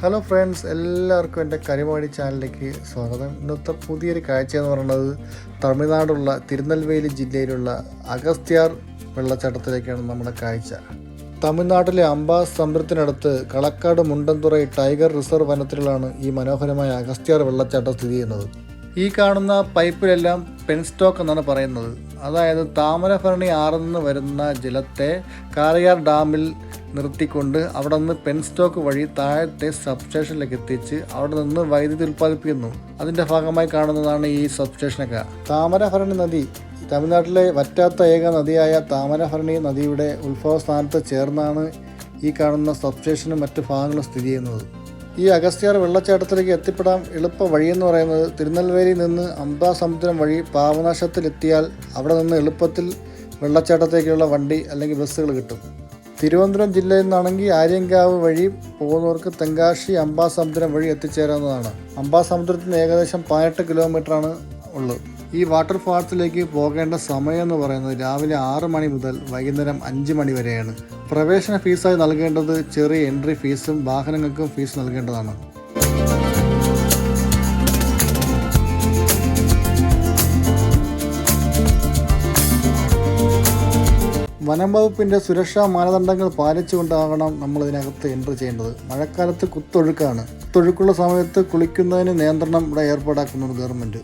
Hello friends, എല്ലാവർക്കും എൻ്റെ കരിമാടി ചാനലിലേക്ക് സ്വാഗതം. ഇന്നത്തെ പുതിയൊരു കാഴ്ച എന്ന് പറയുന്നത് തമിഴ്നാടുള്ള തിരുനെൽവേലി ജില്ലയിലുള്ള അഗസ്ത്യാർ വെള്ളച്ചാട്ടത്തിലേക്കാണ് നമ്മുടെ കാഴ്ച. തമിഴ്നാട്ടിലെ അംബാസ് സമുദ്രത്തിനടുത്ത് കളക്കാട് മുണ്ടന്തുറൈ ടൈഗർ റിസർവ് വനത്തിലാണ് ഈ മനോഹരമായ അഗസ്ത്യാർ വെള്ളച്ചാട്ടം സ്ഥിതി ചെയ്യുന്നത്. ഈ കാണുന്ന പൈപ്പിലെല്ലാം പെൻസ്റ്റോക്ക് എന്നാണ് പറയുന്നത്. അതായത് താമരഭരണി ആറിൽ നിന്ന് വരുന്ന ജലത്തെ കാരയാർ ഡാമിൽ നിർത്തിക്കൊണ്ട് അവിടെ നിന്ന് പെൻസ്റ്റോക്ക് വഴി താഴത്തെ സബ്സ്റ്റേഷനിലേക്ക് എത്തിച്ച് അവിടെ നിന്ന് വൈദ്യുതി ഉൽപ്പാദിപ്പിക്കുന്നു. അതിൻ്റെ ഭാഗമായി കാണുന്നതാണ് ഈ സബ്സ്റ്റേഷനൊക്കെ. താമരഭരണി നദി തമിഴ്നാട്ടിലെ വറ്റാത്ത ഏക നദിയായ താമരഭരണി നദിയുടെ ഉത്ഭവസ്ഥാനത്ത് ചേർന്നാണ് ഈ കാണുന്ന സബ്സ്റ്റേഷനും മറ്റ് ഭാഗങ്ങളും സ്ഥിതി ചെയ്യുന്നത്. ഈ അഗസ്ത്യാർ വെള്ളച്ചാട്ടത്തിലേക്ക് എത്തിപ്പെടാൻ എളുപ്പ വഴിയെന്ന് പറയുന്നത് തിരുനെൽവേലിയിൽ നിന്ന് അംബാസമുദ്രം വഴി പാപനാശത്തിലെത്തിയാൽ അവിടെ നിന്ന് എളുപ്പത്തിൽ വെള്ളച്ചാട്ടത്തേക്കുള്ള വണ്ടി അല്ലെങ്കിൽ ബസ്സുകൾ കിട്ടും. തിരുവനന്തപുരം ജില്ലയിൽ നിന്നാണെങ്കിൽ ആര്യങ്കാവ് വഴി പോകുന്നവർക്ക് തെങ്കാശി അംബാസമുദ്രം വഴി എത്തിച്ചേരാവുന്നതാണ്. അംബാസമുദ്രത്തിന് ഏകദേശം 18 കിലോമീറ്ററാണ് ഉള്ളത്. ഈ വാട്ടർഫാൾസിലേക്ക് പോകേണ്ട സമയം എന്ന് പറയുന്നത് രാവിലെ 6 മണി മുതൽ വൈകുന്നേരം 5 മണി വരെയാണ്. പ്രവേശന ഫീസായി നൽകേണ്ടത് ചെറിയ എൻട്രി ഫീസും വാഹനങ്ങൾക്കും ഫീസ് നൽകേണ്ടതാണ്. വനം വകുപ്പിൻ്റെ സുരക്ഷാ മാനദണ്ഡങ്ങൾ പാലിച്ചുകൊണ്ടാകണം നമ്മൾ ഇതിനകത്ത് എൻട്രി ചെയ്യേണ്ടത്. മഴക്കാലത്ത് കുത്തൊഴുക്കാണ്. കുത്തൊഴുക്കുള്ള സമയത്ത് കുളിക്കുന്നതിന് നിയന്ത്രണം ഇവിടെ ഏർപ്പാടാക്കുന്നുണ്ട് ഗവൺമെൻറ്.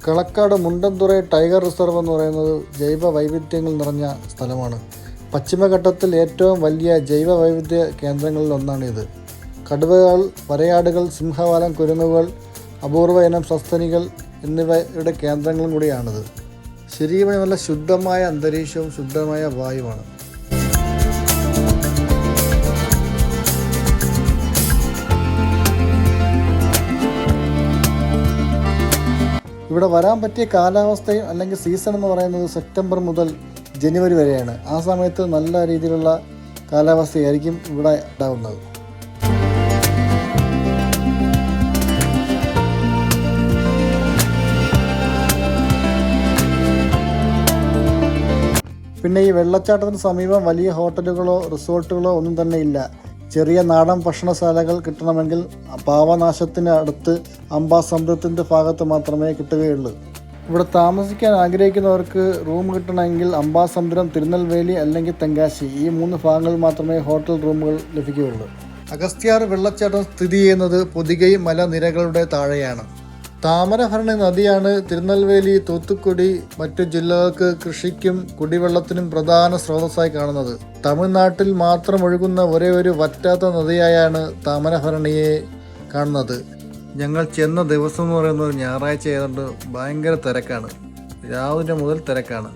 കളക്കാട് മുണ്ടന്തുറൈ ടൈഗർ റിസർവ് എന്ന് പറയുന്നത് ജൈവ വൈവിധ്യങ്ങൾ നിറഞ്ഞ സ്ഥലമാണ്. പശ്ചിമഘട്ടത്തിൽ ഏറ്റവും വലിയ ജൈവ വൈവിധ്യ കേന്ദ്രങ്ങളിൽ ഒന്നാണിത്. കടുവകൾ, വരയാടുകൾ, സിംഹവാലൻ, കുരങ്ങുകൾ, അപൂർവ ഇനം സസ്തനികൾ എന്നിവയുടെ കേന്ദ്രങ്ങളും കൂടിയാണിത്. ശരിയുമായി നല്ല ശുദ്ധമായ അന്തരീക്ഷവും ശുദ്ധമായ വായുവാണ്. ഇവിടെ വരാൻ പറ്റിയ കാലാവസ്ഥയും അല്ലെങ്കിൽ സീസൺ എന്ന് പറയുന്നത് സെപ്റ്റംബർ മുതൽ ജനുവരി വരെയാണ്. ആ സമയത്ത് നല്ല രീതിയിലുള്ള കാലാവസ്ഥയായിരിക്കും ഇവിടെ ഉണ്ടാകുന്നത്. പിന്നെ ഈ വെള്ളച്ചാട്ടത്തിന് സമീപം വലിയ ഹോട്ടലുകളോ റിസോർട്ടുകളോ ഒന്നും തന്നെ ഇല്ല. ചെറിയ നാടൻ ഭക്ഷണശാലകൾ കിട്ടണമെങ്കിൽ പാവനാശത്തിന് അടുത്ത് അംബാസമുദ്രത്തിൻ്റെ ഭാഗത്ത് മാത്രമേ കിട്ടുകയുള്ളൂ. ഇവിടെ താമസിക്കാൻ ആഗ്രഹിക്കുന്നവർക്ക് റൂം കിട്ടണമെങ്കിൽ അംബാസമുദ്രം, തിരുനെൽവേലി അല്ലെങ്കിൽ തെങ്കാശി ഈ 3 ഭാഗങ്ങളിൽ മാത്രമേ ഹോട്ടൽ റൂമുകൾ ലഭിക്കുകയുള്ളൂ. അഗസ്ത്യാർ വെള്ളച്ചാട്ടം സ്ഥിതി ചെയ്യുന്നത് പൊതിഗൈ മലനിരകളുടെ താഴെയാണ്. താമരഭരണി നദിയാണ് തിരുനെൽവേലി, തൂത്തുക്കുടി മറ്റു ജില്ലകൾക്ക് കൃഷിക്കും കുടിവെള്ളത്തിനും പ്രധാന സ്രോതസ്സായി കാണുന്നത്. തമിഴ്നാട്ടിൽ മാത്രം ഒഴുകുന്ന ഒരേ ഒരു വറ്റാത്ത നദിയായാണ് താമരഭരണിയെ കാണുന്നത്. ഞങ്ങൾ ചെന്ന ദിവസം എന്ന് പറയുന്നത് ഞായറാഴ്ച ആയതുകൊണ്ട് ഭയങ്കര തിരക്കാണ്. രാവിലെ മുതൽ തിരക്കാണ്.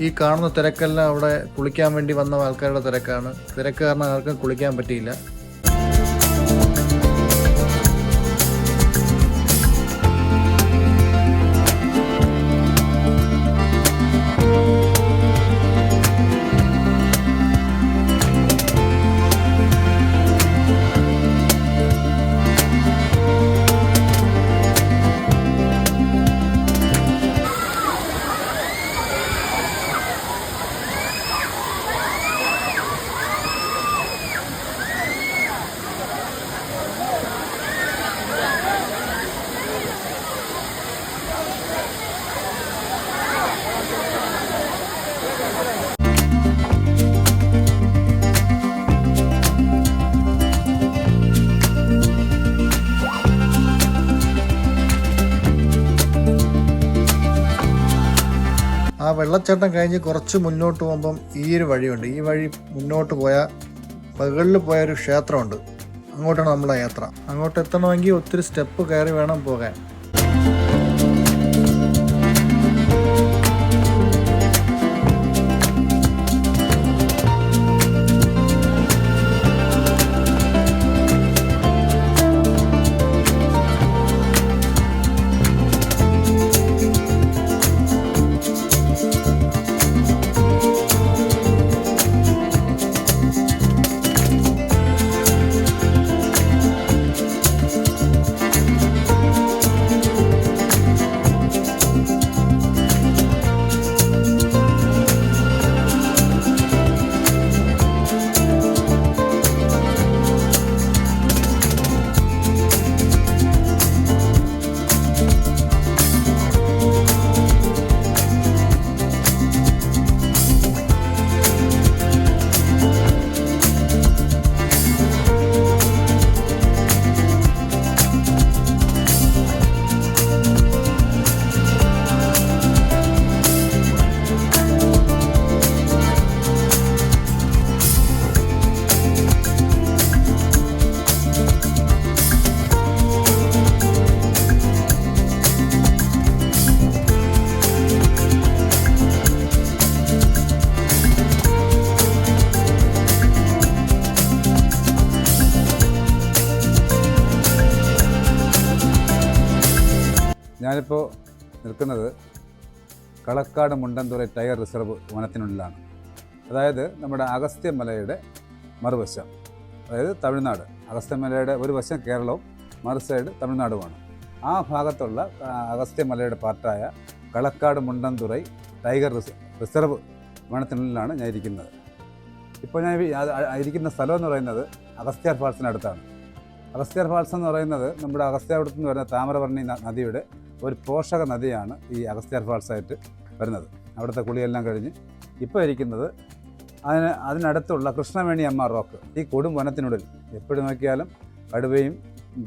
ഈ കാണുന്ന തിരക്കെല്ലാം അവിടെ കുളിക്കാൻ വേണ്ടി വന്ന ആൾക്കാരുടെ തിരക്കാണ്. തിരക്ക് കാരണം ആർക്കും കുളിക്കാൻ പറ്റിയില്ല. വെള്ളച്ചാട്ടം കഴിഞ്ഞ് കുറച്ച് മുന്നോട്ട് പോകുമ്പം ഈ ഒരു വഴിയുണ്ട്. ഈ വഴി മുന്നോട്ട് പോയാൽ മുകളിൽ പോയൊരു ക്ഷേത്രമുണ്ട്. അങ്ങോട്ടാണ് നമ്മളെ യാത്ര. അങ്ങോട്ട് എത്തണമെങ്കിൽ ഒത്തിരി സ്റ്റെപ്പ് കയറി വേണം പോകാൻ. ഞാനിപ്പോൾ നിൽക്കുന്നത് കളക്കാട് മുണ്ടൻതുറൈ ടൈഗർ റിസർവ് വനത്തിനുള്ളിലാണ്. അതായത് നമ്മുടെ അഗസ്ത്യമലയുടെ മറുവശം, അതായത് തമിഴ്നാട്. അഗസ്ത്യമലയുടെ ഒരു വശം കേരളവും മറു സൈഡ് തമിഴ്നാടുമാണ്. ആ ഭാഗത്തുള്ള അഗസ്ത്യമലയുടെ പാർട്ടായ കളക്കാട് മുണ്ടൻതുറൈ ടൈഗർ റിസർവ് വനത്തിനുള്ളിലാണ് ഞാൻ ഇരിക്കുന്നത്. ഇപ്പോൾ ഞാൻ ഇരിക്കുന്ന സ്ഥലം എന്ന് പറയുന്നത് അഗസ്ത്യാർ ഫാൾസിനടുത്താണ്. അഗസ്ത്യാർ ഫാൾസ് എന്ന് പറയുന്നത് നമ്മുടെ അഗസ്ത്യാർകൂടത്തു നിന്ന് വരുന്ന താമ്രപർണി നദിയുടെ ഒരു പോഷക നദിയാണ് ഈ അഗസ്ത്യാർ ഫാൾസായിട്ട് വരുന്നത്. അവിടുത്തെ കുളിയെല്ലാം കഴിഞ്ഞ് ഇപ്പോൾ ഇരിക്കുന്നത് അതിനടുത്തുള്ള കൃഷ്ണവേണി അമ്മ റോക്ക്. ഈ കൊടും വനത്തിനുള്ളിൽ എപ്പോഴും നോക്കിയാലും കടുവയും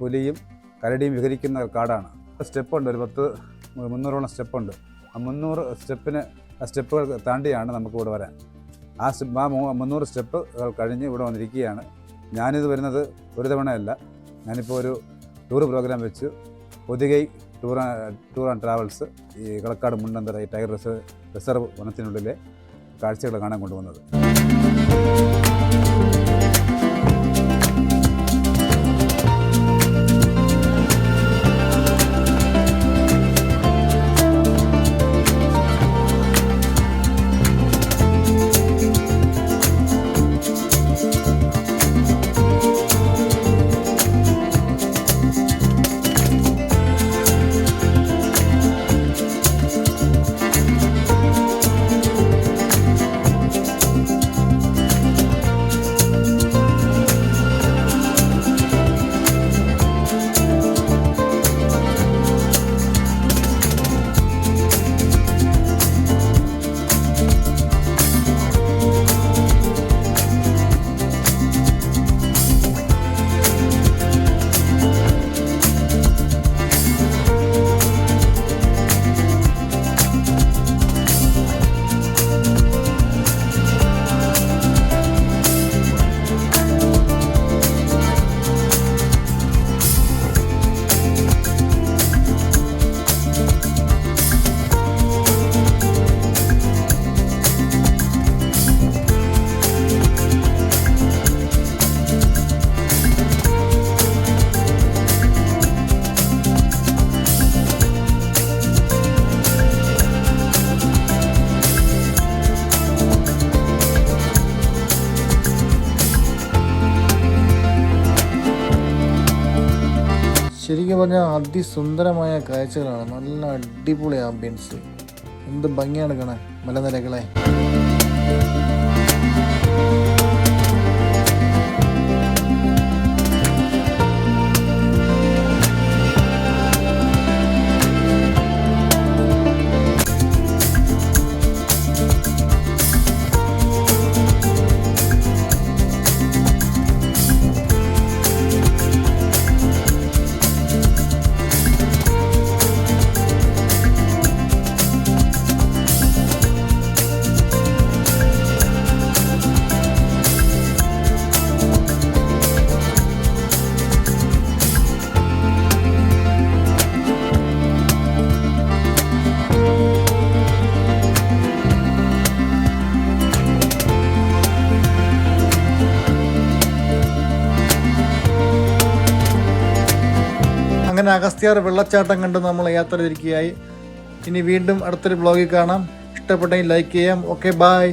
പുലിയും കരടിയും വിഹരിക്കുന്ന കാടാണ്. സ്റ്റെപ്പുണ്ട്, ഒരു 300ഓളം സ്റ്റെപ്പുണ്ട്. ആ 300 സ്റ്റെപ്പുകൾ താണ്ടിയാണ് നമുക്കിവിടെ വരാൻ. ആ 300 സ്റ്റെപ്പ് കഴിഞ്ഞ് ഇവിടെ വന്നിരിക്കുകയാണ്. ഞാനിത് വരുന്നത് ഒരു തവണയല്ല. ഞാനിപ്പോൾ ഒരു ടൂർ പ്രോഗ്രാം വെച്ച് പൊതികൈ ടൂർ ആൻഡ് ട്രാവൽസ് ഈ കളക്കാട് മുണ്ടൻതുറൈ ടൈഗർ റിസർവ് വനത്തിനുള്ളിലെ കാഴ്ചകൾ കാണാൻ കൊണ്ടുവന്നത്. ശരിക്കും പറഞ്ഞാൽ അതിസുന്ദരമായ കാഴ്ചകളാണ്. നല്ല അടിപൊളി ആംബിയൻസ്. എന്ത് ഭംഗിയാണ് കാണാൻ മലനിരകളെ. അങ്ങനെ അഗസ്ത്യാർ വെള്ളച്ചാട്ടം കണ്ട് നമ്മൾ യാത്ര തിരിക്കുകയായി. ഇനി വീണ്ടും അടുത്തൊരു ബ്ലോഗിൽ കാണാം. ഇഷ്ടപ്പെട്ടെങ്കിൽ ലൈക്ക് ചെയ്യാം. Okay, bye.